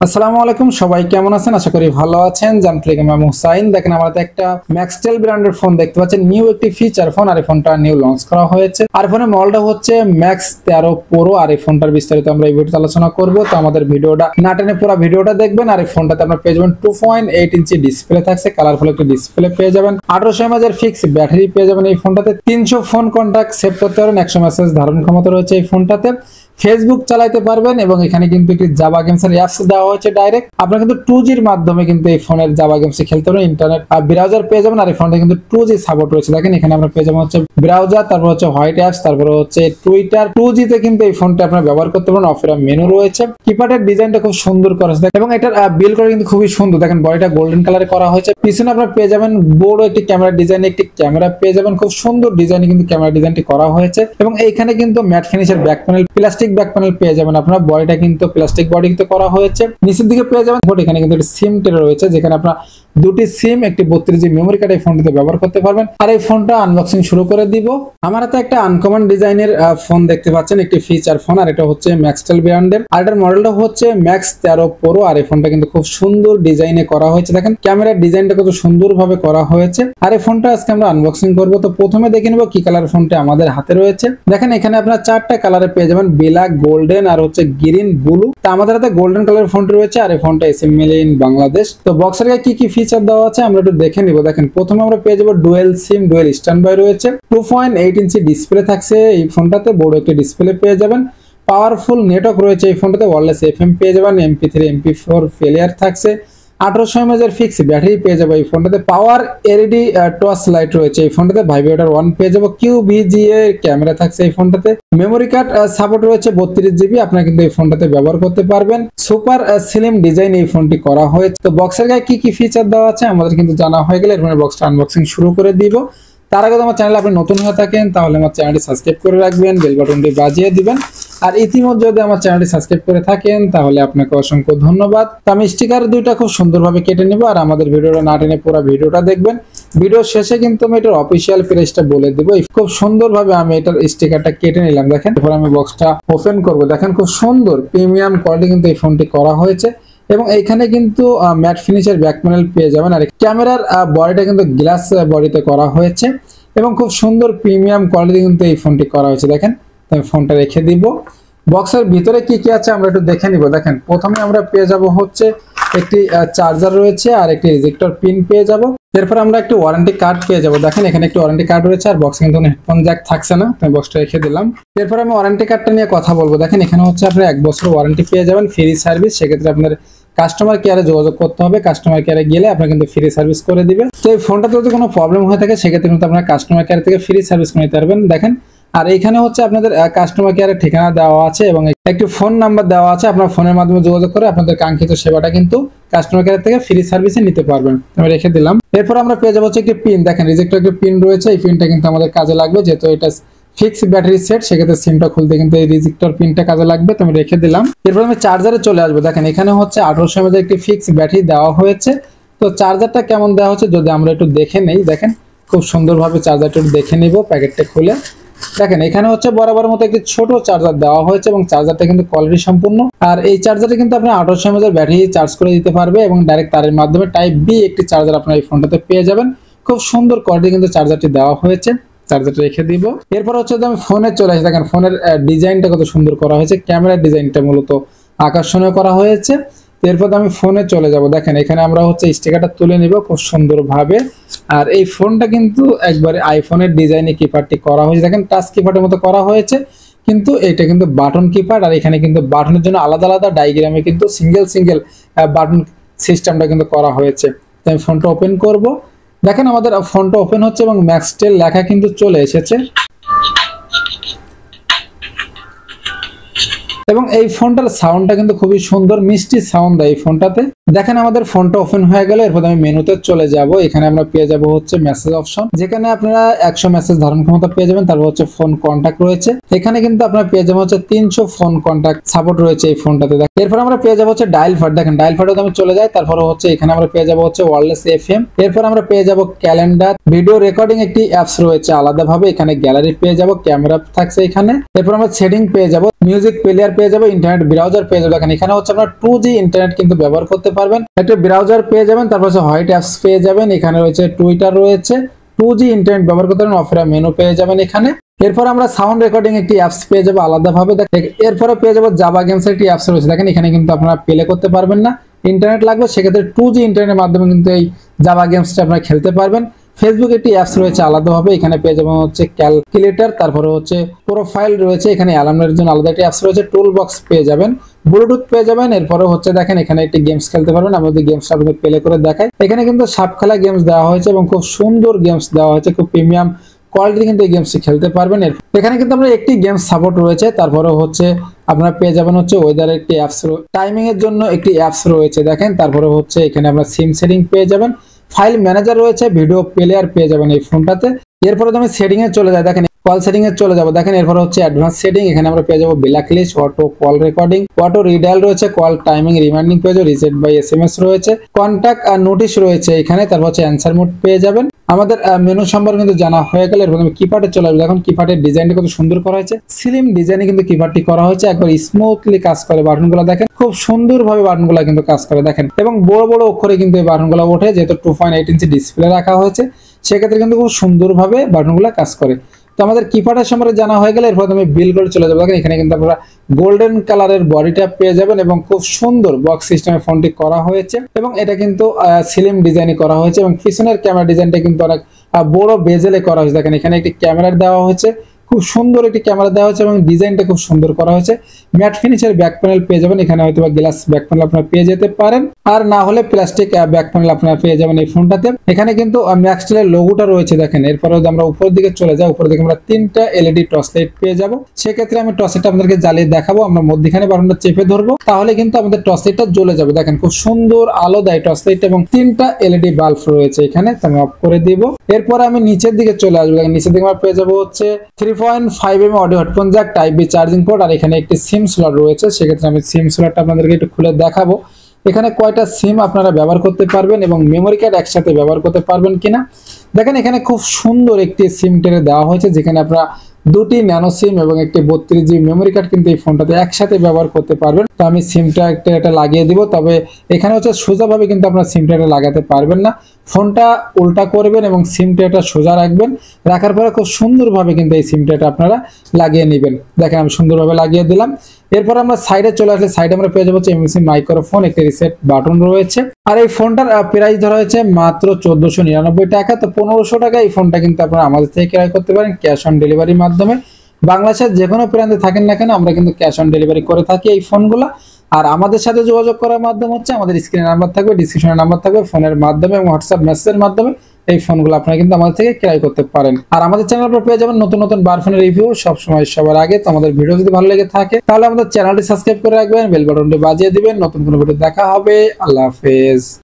আসসালামু আলাইকুম, সবাই কেমন আছেন? আশা করি ভালো আছেন। জানতে আমি হুসাইন। দেখেন আমাদের একটা ম্যাক্সটেল ব্র্যান্ডের ফোন দেখতে পাচ্ছেন, নিউ একটি ফিচার ফোন। আর এই ফোনটা নিউ লঞ্চ করা হয়েছে। আর ফোনের মডেলটা হচ্ছে ম্যাক্স 13 প্রো। আর এই ফোনটার বিস্তারিত আমরা এই ভিডিওতে আলোচনা করব। তো আমাদের ভিডিওটা না টেনে পুরো ভিডিওটা দেখবেন। আর এই ফোনটাতে আপনারা পেয়ে যাবেন 2.8 ইঞ্চি ডিসপ্লে থাকছে, কালারফুল একটা ডিসপ্লে পেয়ে যাবেন, 1800 mAh ফিক্স ব্যাটারি পেয়ে যাবেন এই ফোনটাতে, 300 ফোন কন্টাক্ট সেভ করতে পারবেন, 100 মেসেজ ধারণ ক্ষমতা রয়েছে এই ফোনটাতে, ফেসবুক চালাতে পারবেন এবং এখানে কিন্তু একটি জাভা গেমসের অ্যাপস দেওয়া হয়েছে ডাইরেক্ট। আপনারা কিন্তু 2G এর মাধ্যমে কিন্তু এই ফোনের জাভা গেমস খেলতে পারবেন, ইন্টারনেট আর ব্রাউজার পেয়ে যাবেন। আর এই ফোনটা কিন্তু 2G সাপোর্ট রয়েছে। দেখেন এখানে আমরা পেয়ে যাবেন হচ্ছে ব্রাউজার, তারপর হচ্ছে হোয়াইট অ্যাপস, তারপর হচ্ছে টুইটার। 2G তে কিন্তু এই ফোনটা আপনারা ব্যবহার করতে পারেন। অফেরা মেনু রয়েছে, কিপ্যাডের ডিজাইনটা খুব সুন্দর করেছে এবং এটার বিল্ড করা কিন্তু খুবই সুন্দর। দেখেন বডিটা গোল্ডেন কালারে করা হয়েছে। পিছনে আপনারা পেয়ে যাবেন বড় একটি ক্যামেরা ডিজাইন, একটি ক্যামেরা পেয়ে যাবেন, খুব সুন্দর ডিজাইনে কিন্তু ক্যামেরা ডিজাইনটি করা হয়েছে এবং এইখানে কিন্তু ম্যাট ফিনিশের back panel, plastic back panel পেয়ে যাবেন আপনারা। বডিটা কিন্তু প্লাস্টিক বডিতে করা হয়েছে। নিচের দিকে পেয়ে যাবেন এখানে কিন্তু একটা সিম ট্রে রয়েছে, যেখানে আপনারা দুটি সিম, একটি 32GB মেমোরি কার্ড এই ফোনটিতে ব্যবহার করতে পারবেন। আর এই ফোনটা আনবক্সিং শুরু করে দিব। আমার হাতে একটা আনকমন ডিজাইনের ফোন দেখতে পাচ্ছেন, একটি ফিচার ফোন। আর এটা হচ্ছে ম্যাক্সটেল ব্র্যান্ডের। আর এটার মডেলটা হচ্ছে ম্যাক্স 13 প্রো। আর এই ফোনটা কিন্তু খুব সুন্দর ডিজাইনে করা হয়েছে। দেখেন ক্যামেরার ডিজাইনটা কত সুন্দরভাবে করা হয়েছে। আর এই ফোনটা আজকে আমরা আনবক্সিং করব। তো প্রথমে দেখে নেব কি কালার ফোনটা আমাদের হাতে রয়েছে। দেখেন এখানে আপনারা 4টা কালারে পেয়ে যাবেন, ব্ল্যাক, গোল্ডেন আর হচ্ছে গ্রিন, ব্লু। তো আমাদের হাতে গোল্ডেন কালার ফোনটি রয়েছে। আর এই ফোনটা এসএমএল ইন বাংলাদেশ। তো বক্সের গায়ে কি কি ফিচার দেওয়া আছে আমরা একটু দেখে নিব। দেখেন প্রথমে আমরা পেয়ে যাবো dual sim, dual stand by রয়েছে, 2.8 ইঞ্চি ডিসপ্লে থাকছে এই ফোনটাতে, বড় একটি ডিসপ্লে পেয়ে যাবেন, পাওয়ারফুল নেটওয়ার্ক রয়েছে এই ফোনটাতে, ওয়্যারলেস FM পেয়ে যাবেন, MP3 MP4 ফেলিয়ার থাকছে, 1800 mAh ফিক্স ব্যাটারি পেয়ে যাবে এই ফোনটাতে, পাওয়ার LED টর্চ লাইট রয়েছে এই ফোনটাতে, ভাইব্রেটর 1 পেয়ে যাবো, QVGA ক্যামেরা থাকছে এই ফোনটাতে, মেমোরি কার্ড সাপোর্ট রয়েছে 32GB। আপনারা কিন্তু এই ফোনটাতে ব্যবহার করতে পারবেন। সুপার স্লিম ডিজাইন এই ফোনটি করা হয়েছে। তো বক্সের গায়ে কি কি ফিচার দেওয়া আছে আমাদের কিন্তু জানা হয়ে গেলে এরপরে বক্সটা আনবক্সিং শুরু করে দিব। তার আগে আমার চ্যানেলে আপনি নতুন হয়ে থাকেন তাহলে আমার চ্যানেলটি সাবস্ক্রাইব করে রাখবেন, বেল বাটনটি বাজিয়ে দিবেন। আর ইতিমধ্যে যদি আমার চ্যানেলটি সাবস্ক্রাইব করে থাকেন তাহলে আপনাকে অসংখ্য ধন্যবাদ। তো আমি স্টিকার দুইটা খুব সুন্দরভাবে কেটে নিব। আর আমাদের ভিডিওটা না টেনে পুরো ভিডিওটা দেখবেন। ভিডিও শেষে কিন্তু আমি এটার অফিসিয়াল প্রাইসটা বলে দিব। খুব সুন্দরভাবে আমি এটার স্টিকারটা কেটে নিলাম। দেখেন এরপর আমি বক্সটা ওপেন করব। দেখেন খুব সুন্দর প্রিমিয়াম কোয়ালিটি কিন্তু এই ফোনটি করা হয়েছে এবং এইখানে কিন্তু ম্যাট ফিনিশের ব্যাক প্যানেল পেয়ে যাবেন। আর ক্যামেরার বডিটা কিন্তু গ্লাস বডিতে করা হয়েছে এবং খুব সুন্দর প্রিমিয়াম কোয়ালিটি কিন্তু এই ফোনটি করা হয়েছে। দেখেন আমি ফোনটা রেখে দিব। বক্সের ভিতরে কি কি আছে আমরা একটু দেখে নিব। দেখেন প্রথমে আমরা পেয়ে যাব হচ্ছে একটি চার্জার রয়েছে আর একটি রিজেক্টর পিন পেয়ে যাব। এরপর আমরা একটি ওয়ারেন্টি কার্ড পেয়ে যাব। দেখেন এখানে একটি ওয়ারেন্টি কার্ড রয়েছে আর বক্সে কিন্তু হেডফোন জ্যাক থাকছে না, তাই বক্সটা রেখে দিলাম। এরপর আমি ওয়ারেন্টি কার্ডটা নিয়ে কথা বলবো। দেখেন এখানে হচ্ছে আপনি 1 বছর ওয়ারেন্টি পেয়ে যাবেন, ফ্রি সার্ভিস। সেক্ষেত্রে আপনার কাস্টমার কেয়ারে যোগাযোগ করতে হবে। কাস্টমার কেয়ারে গেলে আপনার কিন্তু ফ্রি সার্ভিস করে দিবে। তো এই ফোনটাতে যদি কোনো প্রবলেম হয়ে থাকে সেক্ষেত্রে কিন্তু আপনার কাস্টমার কেয়ার থেকে ফ্রি সার্ভিস করে নিতে পারবেন। দেখেন আর এইখানে হচ্ছে আপনাদের কাস্টমার কেয়ারের ঠিকানা দেওয়া আছে এবং একটি ফোন নাম্বার দেওয়া আছে। আপনার ফোনের মাধ্যমে যোগাযোগ করে আপনাদের কাঙ্ক্ষিত সেবাটা কিন্তু কাস্টমার কেয়ার থেকে ফ্রি সার্ভিসে নিতে পারবেন। আমি রেখে দিলাম। এরপর আমরা পেয়ে যাবো হচ্ছে একটি পিন। দেখেন রিজেক্টর একটি পিন রয়েছে। এই পিনটা কিন্তু আমাদের কাজে লাগবে, যেহেতু এটা ফিক্স ব্যাটারি সেট। সেক্ষেত্রে সিমটা খুলতে কিন্তু এই রিজেক্টর পিনটা কাজে লাগবে। তো আমি রেখে দিলাম। এরপর আমি চার্জারে চলে আসবো। দেখেন এখানে হচ্ছে 1800 mAh একটি ফিক্স ব্যাটারি দেওয়া হয়েছে। তো চার্জারটা কেমন দেওয়া হচ্ছে যদি আমরা একটু দেখে নেই। দেখেন খুব সুন্দরভাবে চার্জারটা দেখে নিব প্যাকেটটা খুলে। দেখেন এখানে হচ্ছে বরাবর মতো একটি ছোট চার্জার দেওয়া হয়েছে এবং চার্জারটা কিন্তু কোয়ালিটি সম্পূর্ণ। আর এই চার্জারটা কিন্তু আপনি 1800 mAh ব্যাটারি চার্জ করে দিতে পারবে এবং ডাইরেক্ট তারের মাধ্যমে টাইপ বি একটি চার্জার আপনার এই ফোনটাতে পেয়ে যাবেন। খুব সুন্দর কোয়ালিটি কিন্তু চার্জারটি দেওয়া হয়েছে। চার্জারটা রেখে দিব। এরপর হচ্ছে আমি ফোনে চলে আসি। দেখেন ফোনের ডিজাইনটা কত সুন্দর করা হয়েছে। ক্যামেরার ডিজাইনটা মূলত আকর্ষণীয় করা হয়েছে। এরপর আমি ফোনে চলে যাব। দেখেন এখানে আমরা হচ্ছে স্টিকারটা তুলে নিব খুব সুন্দরভাবে। আর এই ফোনটা কিন্তু একবারে আইফোনের ডিজাইনে কিপ্যাডটি করা হয়েছে। দেখেন টাচ কিপ্যাডের মতো করা হয়েছে, কিন্তু এটা কিন্তু বাটন কিপ্যাড। আর এখানে কিন্তু বাটনের জন্য আলাদা আলাদা ডায়াগ্রামে কিন্তু সিঙ্গেল বাটন সিস্টেমটা কিন্তু করা হয়েছে। তো আমি ফোনটা ওপেন করব। দেখেন আমাদের ফোনটা ওপেন হচ্ছে এবং ম্যাক্সটেল লেখা কিন্তু চলে এসেছে এবং এই ফোনটার সাউন্ডটা কিন্তু খুবই সুন্দর, মিষ্টি সাউন্ড দেয় এই ফোনটাতে। দেখেন আমাদের ফোনটা ওপেন হয়ে গেল। এরপর আমি মেনুতে চলে যাব। এখানে আমরা পেয়ে যাব হচ্ছে মেসেজ অপশন, যেখানে আপনারা 100 মেসেজ ধারণ ক্ষমতা পেয়ে যাবেন। তারপর হচ্ছে ফোন কন্টাক্ট রয়েছে, এখানে কিন্তু আপনারা পেয়ে যাবেন হচ্ছে 300 ফোন কন্টাক্ট সাপোর্ট রয়েছে এই ফোনটাতে। এরপর আমরা পেয়ে যাব হচ্ছে ডায়াল প্যাড। দেখেন ডায়াল প্যাডে আমি চলে যাই, তারপর হচ্ছে এখানে আমরা পেয়ে যাব হচ্ছে ওয়্যারলেস এফএম। এরপর আমরা পেয়ে যাব ক্যালেন্ডার, ভিডিও রেকর্ডিং একটি অ্যাপস রয়েছে আলাদাভাবে, এখানে গ্যালারি পেয়ে যাব, ক্যামেরা থাকছে এখানে। এরপর আমরা সেটিং পেয়ে যাব, মিউজিক প্লেয়ার পেয়ে যাব, ইন্টারনেট ব্রাউজার পেয়ে যাব। দেখেন এখানে হচ্ছে আপনারা 2G ইন্টারনেট কিন্তু ব্যবহার করতে পারবেন। একটা ব্রাউজার পেয়ে যাবেন, তারপর হচ্ছে হোয়াইট অ্যাপস পেয়ে যাবেন, এখানে রয়েছে টুইটার রয়েছে, 2G ইন্টারনেট ব্যবহার করতে পারবেন, অফার মেনু পেয়ে যাবেন এখানে। এরপর আমরা সাউন্ড রেকর্ডিং একটি অ্যাপস পেয়ে যাবো আলাদাভাবে। এরপরে পেয়ে যাবো জাভা গেমস একটি অ্যাপস রয়েছে। দেখেন এখানে কিন্তু আপনারা প্লে করতে পারবেন না, ইন্টারনেট লাগবে, সেক্ষেত্রে 2G ইন্টারনেটের মাধ্যমে কিন্তু এই জাভা গেমসটা আপনারা খেলতে পারবেন। ফেসবুক একটি অ্যাপস রয়েছে আলাদাভাবে, এখানে পেয়ে যাবেন হচ্ছে ক্যালকুলেটর, তারপরে হচ্ছে প্রোফাইল রয়েছে, এখানে অ্যালার্মের জন্য আলাদা একটি অ্যাপস রয়েছে, টুল বক্স পেয়ে যাবেন, ব্লুটুথ পেয়ে যাবেন। এরপরে হচ্ছে দেখেন এখানে একটি গেমস খেলতে পারবেন। আমি যদি গেমসটা আপনাদের প্লে করে দেখাই, এখানে কিন্তু সাপ খেলা গেমস দেওয়া হয়েছে এবং খুব সুন্দর গেমস দেওয়া হয়েছে, খুব প্রিমিয়াম কোয়ালিটি কিন্তু এই গেমসটি খেলতে পারবেন। এখানে কিন্তু আমরা একটি গেমস সাপোর্ট রয়েছে। তারপরে হচ্ছে আপনারা পেয়ে যাবেন হচ্ছে ওয়েদার একটি অ্যাপস, টাইমিং এর জন্য একটি অ্যাপস রয়েছে দেখেন। তারপরে হচ্ছে এখানে আমরা সিম সেটিং পেয়ে যাবেন, ফাইল ম্যানেজার রয়েছে, ভিডিও প্লেয়ার পেয়ে যাবেন এই ফোনটাতে। এরপরে আমি সেটিং এ চলে যাই, দেখেন কল সেটিং এ চলে যাব। দেখেন এরপর হচ্ছে অ্যাডভান্স সেটিং, এখানে আমরা পেয়ে যাবো black list, auto call recording, auto redial রয়েছে, কল টাইমিং রিমাইন্ডিং পেয়ে যাবো, রিসেট বাই এসএমএস রয়েছে, কন্টাক্ট আর নোটিশ রয়েছে এখানে। তারপর হচ্ছে অ্যান্সার মোড পেয়ে যাবেন। আমাদের মেনু সম্পর্কে কিন্তু জানা হয়ে গেল। এরপর আমি কিপ্যাডে চলে আসবো। দেখুন কিপ্যাডের ডিজাইনটা কত সুন্দর করা হয়েছে, স্লিম ডিজাইনে কিন্তু কিপ্যাডটি করা হয়েছে, একবার স্মুথলি কাজ করে বাটনগুলো। দেখেন খুব সুন্দরভাবে বাটনগুলো কিন্তু কাজ করে দেখেন, এবং বড় বড় অক্ষরে কিন্তু এই বাটনগুলো ওঠে, যেহেতু 2.8 ইঞ্চি ডিসপ্লে রাখা হয়েছে, সেক্ষেত্রে কিন্তু খুব সুন্দরভাবে বাটনগুলো কাজ করে। তো আমাদের কিপ্যাডের সম্পর্কে জানা হয়ে গেলে এরপর আমি বিল করে চলে যাবো। দেখেন এখানে কিন্তু আপনারা গোল্ডেন কালারের বডিটা পেয়ে যাবেন এবং খুব সুন্দর বক্স সিস্টেমে ফোনটি করা হয়েছে, এবং এটা কিন্তু স্লিম ডিজাইনে করা হয়েছে, এবং পিছনের ক্যামেরা ডিজাইনটা কিন্তু অনেক বড় বেজেলে করা হয়েছে। দেখেন এখানে একটি ক্যামেরা দেওয়া হয়েছে, খুব সুন্দর একটি ক্যামেরা দেওয়া হয়েছে, এবং ডিজাইনটা খুব সুন্দর করা হয়েছে। ম্যাট ফিনিশের ব্যাক প্যানেল পেয়ে যাবেন, এখানে হয়তো বা গ্লাস ব্যাক প্যানেল আপনারা পেয়ে যেতে পারেন, আর না হলে প্লাস্টিক ব্যাক প্যানেল আপনারা পেয়ে যাবেন এই ফোনটাতে। এখানে কিন্তু ম্যাক্সটেলের লোগোটা রয়েছে দেখেন। এরপরে যদি আমরা উপরের দিকে চলে যাই, উপরের দিকে আমরা 3টা এলইডি টর্চ লাইট পেয়ে যাব। সেক্ষেত্রে আমি টর্চ লাইটটা আপনাদেরকে জ্বালিয়ে দেখাবো। আমরা মধ্যখানে বাটনটা চেপে ধরবো, তাহলে কিন্তু আমাদের টর্চ লাইটটা জ্বলে যাবে। দেখেন খুব সুন্দর আলো দেয় টর্চ লাইট, এবং 3টা এলইডি বাল্ব রয়েছে এখানে। তো আমি অফ করে দিব। এরপর আমি নিচের দিকে চলে আসবো। দেখেন নিচের দিকে আমরা পেয়ে যাবো হচ্ছে 3.5mm audio headphone jack, type B charging port, আর এখানে একটি সিম স্লট রয়েছে। সেক্ষেত্রে আমি সিম স্লটটা আপনাদেরকে একটু খুলে দেখাবো, এখানে কয়টা সিম আপনারা ব্যবহার করতে পারবেন এবং মেমোরি কার্ড একসাথে ব্যবহার করতে পারবেন কিনা। দেখেন এখানে খুব সুন্দর একটি সিম টেনে দেওয়া হয়েছে, যেখানে আপনারা 2টি ন্যানো সিম এবং একটি 32GB মেমোরি কার্ড কিন্তু এই ফোনটাতে একসাথে ব্যবহার করতে পারবেন। তো আমি সিমটা এটা লাগিয়ে দিব, তবে এখানে হচ্ছে সোজাভাবে কিন্তু আপনারা সিমটা এটা লাগাতে পারবেন না, ফোনটা উল্টা করবেন এবং সিমটা এটা সোজা রাখবেন। রাখার পরে খুব সুন্দরভাবে কিন্তু এই সিমটা এটা আপনারা লাগিয়ে নেবেন। দেখেন আমি সুন্দরভাবে লাগিয়ে দিলাম। এরপর আমরা সাইডে চলে আসলে সাইডে আমরা পেয়ে যাবো এমএসি মাইক্রোফোন, একটি রিসেট বাটন রয়েছে, আর এই ফোনটার প্রাইস ধরা হয়েছে মাত্র 1499 টাকা। তো 1500 টাকা এই ফোনটা কিন্তু আপনারা আমাদের থেকে ক্রয় করতে পারেন ক্যাশ অন ডেলিভারির মাধ্যমে। বাংলাদেশের যে কোনো প্রান্তে থাকেন না কেন, আমরা কিন্তু ক্যাশ অন ডেলিভারি করে থাকি এই ফোনগুলো। আর আমাদের সাথে যোগাযোগ করার মাধ্যম হচ্ছে আমাদের স্ক্রিনে নাম্বার থাকবে, ডিসক্রিপশনে নাম্বার থাকবে, ফোনের মাধ্যমে এবং হোয়াটসঅ্যাপ মেসেজের মাধ্যমে এই ফোনগুলো আপনারা কিন্তু আমাদের থেকে ক্রয় করতে পারেন। আর আমাদের চ্যানেল আপনারা পেয়ে যাবেন নতুন নতুন বার ফোনের রিভিউ সব সময় সবার আগে। তো আমাদের ভিডিও যদি ভালো লেগে থাকে তাহলে আমাদের চ্যানেলটি সাবস্ক্রাইব করে রাখবেন, বেল বাটনটি বাজিয়ে দিবেন। নতুন কোনো ভিডিও দেখা হবে। আল্লাহ হাফেজ।